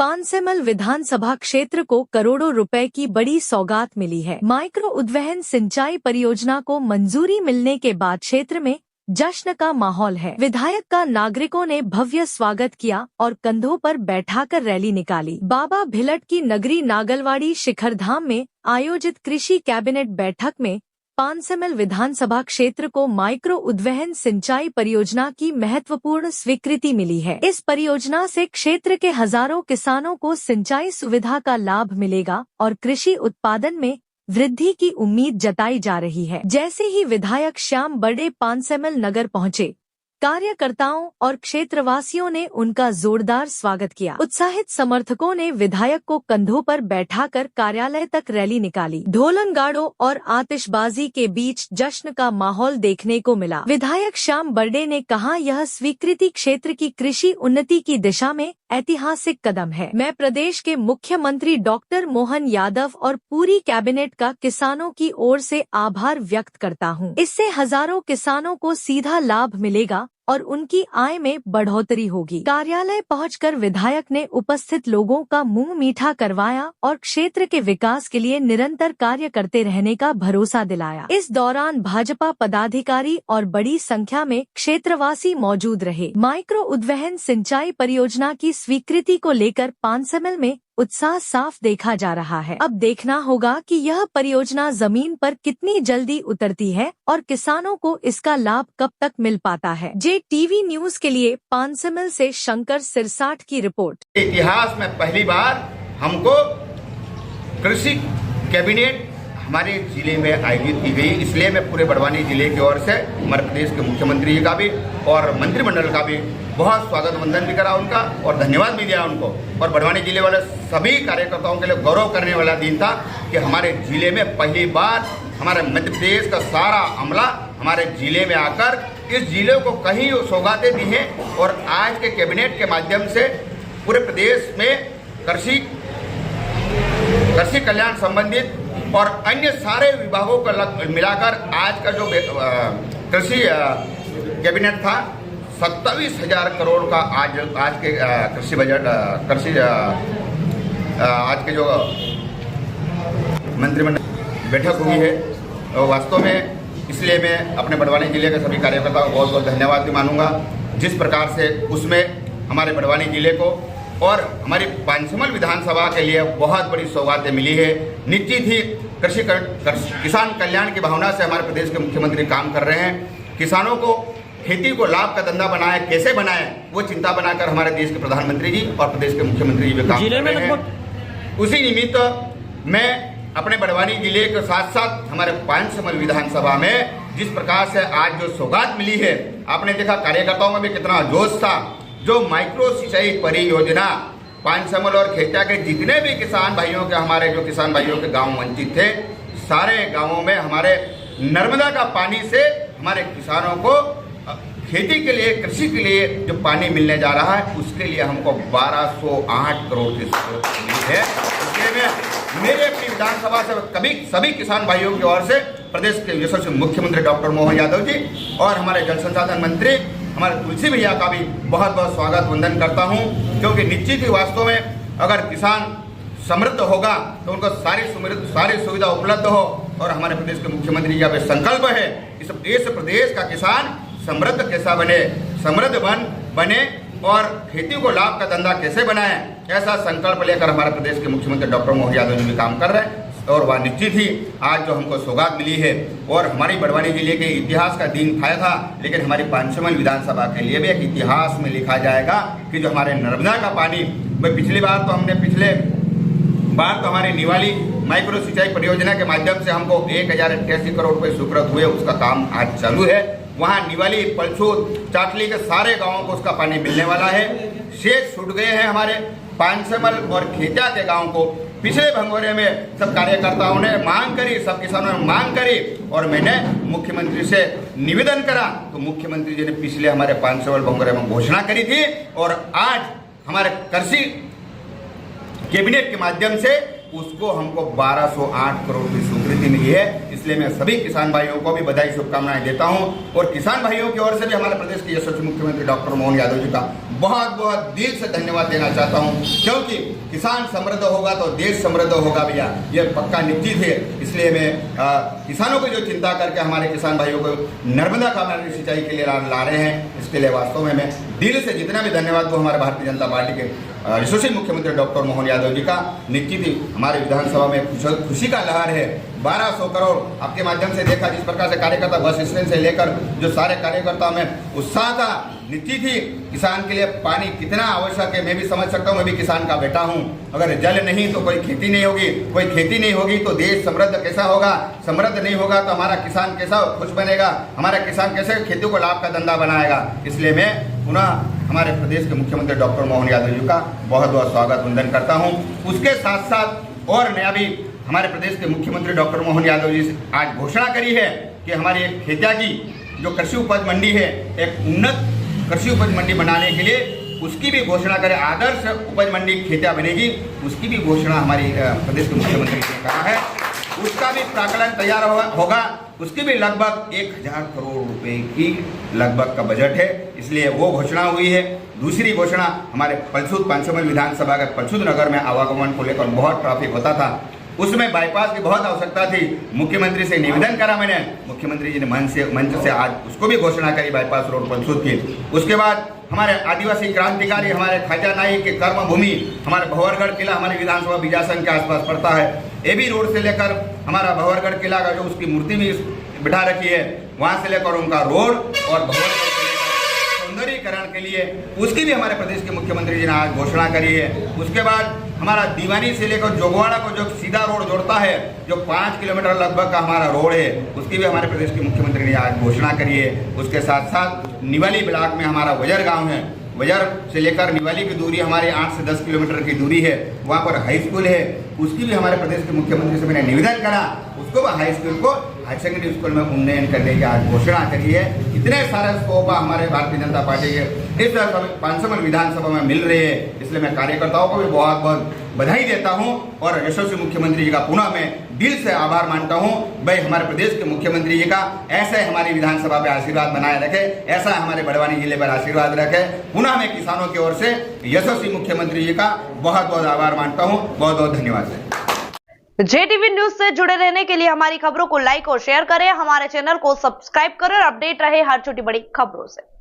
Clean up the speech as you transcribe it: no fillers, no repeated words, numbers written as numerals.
पानसेमल विधानसभा क्षेत्र को करोड़ों रुपए की बड़ी सौगात मिली है। माइक्रो उद्वहन सिंचाई परियोजना को मंजूरी मिलने के बाद क्षेत्र में जश्न का माहौल है। विधायक का नागरिकों ने भव्य स्वागत किया और कंधों पर बैठाकर रैली निकाली। बाबा भिलट की नगरी नागलवाड़ी शिखरधाम में आयोजित कृषि कैबिनेट बैठक में पानसेमल विधानसभा क्षेत्र को माइक्रो उद्वहन सिंचाई परियोजना की महत्वपूर्ण स्वीकृति मिली है। इस परियोजना से क्षेत्र के हजारों किसानों को सिंचाई सुविधा का लाभ मिलेगा और कृषि उत्पादन में वृद्धि की उम्मीद जताई जा रही है। जैसे ही विधायक श्याम बर्डे पानसेमल नगर पहुंचे, कार्यकर्ताओं और क्षेत्रवासियों ने उनका जोरदार स्वागत किया। उत्साहित समर्थकों ने विधायक को कंधों पर बैठाकर कार्यालय तक रैली निकाली। ढोलनगाड़ों और आतिशबाजी के बीच जश्न का माहौल देखने को मिला। विधायक श्याम बर्डे ने कहा, यह स्वीकृति क्षेत्र की कृषि उन्नति की दिशा में ऐतिहासिक कदम है। मैं प्रदेश के मुख्यमंत्री डॉक्टर मोहन यादव और पूरी कैबिनेट का किसानों की ओर से आभार व्यक्त करता हूं। इससे हजारों किसानों को सीधा लाभ मिलेगा और उनकी आय में बढ़ोतरी होगी। कार्यालय पहुंचकर विधायक ने उपस्थित लोगों का मुंह मीठा करवाया और क्षेत्र के विकास के लिए निरंतर कार्य करते रहने का भरोसा दिलाया। इस दौरान भाजपा पदाधिकारी और बड़ी संख्या में क्षेत्रवासी मौजूद रहे। माइक्रो उद्वहन सिंचाई परियोजना की स्वीकृति को लेकर पानसेमल में उत्साह साफ देखा जा रहा है। अब देखना होगा कि यह परियोजना जमीन पर कितनी जल्दी उतरती है और किसानों को इसका लाभ कब तक मिल पाता है। JTV न्यूज के लिए पानसेमल से शंकर सिरसाठ की रिपोर्ट। इतिहास में पहली बार हमको कृषि कैबिनेट हमारे जिले में आयोजित की गई, इसलिए मैं पूरे बड़वानी जिले की ओर से हमारे प्रदेश के मुख्यमंत्री जी का भी और मंत्रिमंडल का भी बहुत स्वागत वंदन भी करा उनका और धन्यवाद भी दिया उनको। और बड़वानी जिले वाले सभी कार्यकर्ताओं के लिए गौरव करने वाला दिन था कि हमारे जिले में पहली बार हमारे मध्य प्रदेश का सारा अमला हमारे जिले में आकर इस जिले को कहीं सौगातें दी हैं और आज के कैबिनेट के माध्यम से पूरे प्रदेश में कृषि कल्याण संबंधित और अन्य सारे विभागों को मिलाकर आज का जो कृषि कैबिनेट था 27,000 करोड़ का आज के कृषि बजट आज के जो मंत्रिमंडल बैठक हुई है वास्तव में, इसलिए मैं अपने बड़वानी जिले के सभी कार्यकर्ताओं को बहुत बहुत धन्यवाद भी मानूंगा। जिस प्रकार से उसमें हमारे बड़वानी जिले को और हमारी पानसेमल विधानसभा के लिए बहुत बड़ी सौगातें मिली है। निश्चित ही किसान कल्याण की भावना से हमारे प्रदेश के मुख्यमंत्री काम कर रहे हैं। किसानों को खेती को लाभ का धंधा बनाए, कैसे बनाए, वो चिंता बनाकर हमारे देश के प्रधानमंत्री जी और प्रदेश के मुख्यमंत्री जी भी काम कर रहे हैं। उसी निमित्त मैं अपने बड़वानी जिले के साथ साथ हमारे पानसेमल विधानसभा में जिस प्रकार से आज जो सौगात मिली है, आपने देखा कार्यकर्ताओं में भी कितना जोश था। जो माइक्रो सिंचाई परियोजना पानसेमल और खेतिया के जितने भी किसान भाइयों के हमारे जो किसान भाइयों के गांव वंचित थे, सारे गांवों में हमारे नर्मदा का पानी से हमारे किसानों को खेती के लिए, कृषि के लिए जो पानी मिलने जा रहा है, उसके लिए हमको 1208 करोड़ की जरूरत है। इसलिए मैं मेरे अपनी विधानसभा से सभी किसान भाइयों की ओर से प्रदेश के यशस्वी मुख्यमंत्री डॉक्टर मोहन यादव जी और हमारे जल संसाधन मंत्री हमारे तुलसी भैया का भी बहुत बहुत स्वागत वंदन करता हूं, क्योंकि निश्चित ही वास्तव में अगर किसान समृद्ध होगा तो उनको सारी सुविधा उपलब्ध हो और हमारे प्रदेश के मुख्यमंत्री का भी संकल्प है इस प्रदेश का किसान समृद्ध कैसा बने, समृद्ध बने और खेती को लाभ का धंधा कैसे बनाए, ऐसा संकल्प लेकर हमारे प्रदेश के मुख्यमंत्री डॉक्टर मोहन यादव जी भी काम कर रहे हैं। और वह निश्चित ही आज जो हमको सौगात मिली है और हमारी बड़वानी जिले के इतिहास का दिन था, लेकिन हमारी पानसेमल विधानसभा के लिए भी एक इतिहास में लिखा जाएगा कि जो हमारे नर्मदा का पानी, पिछली बार तो हमारी निवाली माइक्रो सिंचाई परियोजना के माध्यम से हमको 1088 करोड़ रुपए स्वीकृत हुए, उसका काम आज चालू है। वहाँ निवाली, पलछूत, चाटली के सारे गाँवों को उसका पानी मिलने वाला है। शेष छूट गए हैं हमारे पानसेमल और खेतिया के गाँव को। पिछले भंगोरे में सब कार्यकर्ताओं ने मांग करी, सब किसानों ने मांग करी और मैंने मुख्यमंत्री से निवेदन करा, तो मुख्यमंत्री जी ने पिछले हमारे पानसेमल भंगोरे में घोषणा करी थी और आज हमारे कृषि कैबिनेट के माध्यम से उसको हमको 1208 करोड़ की स्वीकृति मिली है। इसलिए मैं सभी किसान भाइयों को भी बधाई शुभकामनाएं देता हूं और किसान भाइयों की ओर से भी हमारे प्रदेश के यशस्वी मुख्यमंत्री डॉक्टर मोहन यादव जी का बहुत बहुत दिल से धन्यवाद देना चाहता हूं, क्योंकि किसान समृद्ध होगा तो देश समृद्ध होगा भैया, ये पक्का निश्चित है। इसलिए मैं किसानों को जो चिंता करके हमारे किसान भाइयों को नर्मदा कावेरी सिंचाई के लिए ला रहे हैं, इसके लिए वास्तव में मैं दिल से जितना भी धन्यवाद दूं हमारे भारतीय जनता पार्टी के यशस्वी मुख्यमंत्री डॉक्टर मोहन यादव जी का। निश्चित ही हमारे विधानसभा में खुशी का लहर है। 1200 करोड़ आपके माध्यम से देखा जिस प्रकार से कार्यकर्ता बस स्टैंड से लेकर जो सारे कार्यकर्ताओं में उत्साह था। निश्चित ही किसान के लिए पानी कितना आवश्यक है मैं भी समझ सकता हूँ, मैं भी किसान का बेटा हूँ। अगर जल नहीं तो कोई खेती नहीं होगी, कोई खेती नहीं होगी तो देश समृद्ध कैसा होगा, समृद्ध नहीं होगा तो हमारा किसान कैसा खुश बनेगा, हमारा किसान कैसे खेती को लाभ का धंधा बनाएगा। इसलिए मैं पुनः हमारे प्रदेश के मुख्यमंत्री डॉक्टर मोहन यादव जी का बहुत बहुत स्वागत वंदन करता हूँ। उसके साथ साथ और नया भी हमारे प्रदेश के मुख्यमंत्री डॉक्टर मोहन यादव जी से आज घोषणा करी है कि हमारी खेतिया की जो कृषि उपज मंडी है, एक उन्नत कृषि उपज मंडी बनाने के लिए उसकी भी घोषणा करें, आदर्श उपज मंडी खेतिया बनेगी, उसकी भी घोषणा हमारी प्रदेश के मुख्यमंत्री ने कहा है। उसका भी प्राकलन तैयार होगा, उसकी भी लगभग 1000 करोड़ रुपए की लगभग का बजट है, इसलिए वो घोषणा हुई है। दूसरी घोषणा हमारे पलसूद पंचमल विधानसभा के पलसूद नगर में आवागमन को लेकर बहुत ट्रैफिक होता था, उसमें बाईपास की बहुत आवश्यकता थी। मुख्यमंत्री से निवेदन करा मैंने, मुख्यमंत्री जी ने मंच से आज उसको भी घोषणा करी बाईपास रोड पलसूद की। उसके बाद हमारे आदिवासी क्रांतिकारी हमारे ख्वाजा नाई के कर्म भूमि हमारे भंवरगढ़ किला हमारे विधानसभा बीजासन के आसपास पड़ता है। एबी रोड से लेकर हमारा भंवरगढ़ किला का जो उसकी मूर्ति भी बिठा रखी है, वहां से लेकर उनका रोड और भंवरगढ़ सौंदर्यीकरण के लिए उसकी भी हमारे प्रदेश के मुख्यमंत्री जी ने आज घोषणा करी है। उसके बाद हमारा दीवानी से लेकर जोगवाड़ा को जो सीधा रोड जोड़ता है, जो 5 किलोमीटर लगभग का हमारा रोड है, उसकी भी हमारे प्रदेश के मुख्यमंत्री ने आज घोषणा करी है। उसके साथ साथ निवाली ब्लॉक में हमारा वजर गांव है, वजर से लेकर निवाली की दूरी हमारी 8 से 10 किलोमीटर की दूरी है, वहाँ पर हाई स्कूल है, उसकी भी हमारे प्रदेश के मुख्यमंत्री से मैंने निवेदन करा, उसको हाई स्कूल को हाई सेकेंडरी स्कूल में उन्नयन करने की आज घोषणा करी है। इतने सारे स्कोप हमारे भारतीय जनता पार्टी के इस पंचमल विधानसभा में मिल रहे हैं, इसलिए मैं कार्यकर्ताओं को भी बहुत बहुत बधाई देता हूं और यशस्वी मुख्यमंत्री जी का पुनः मैं दिल से आभार मानता हूं। भाई हमारे प्रदेश के मुख्यमंत्री जी का ऐसे हमारी विधानसभा पे आशीर्वाद बनाए रखे, ऐसा हमारे बड़वानी जिले पर आशीर्वाद रखे। पुनः मैं किसानों की ओर से यशस्वी मुख्यमंत्री जी का बहुत बहुत आभार मानता हूं। बहुत बहुत धन्यवाद। JTV न्यूज से जुड़े रहने के लिए हमारी खबरों को लाइक और शेयर करें, हमारे चैनल को सब्सक्राइब करें और अपडेट रहे हर छोटी बड़ी खबरों से।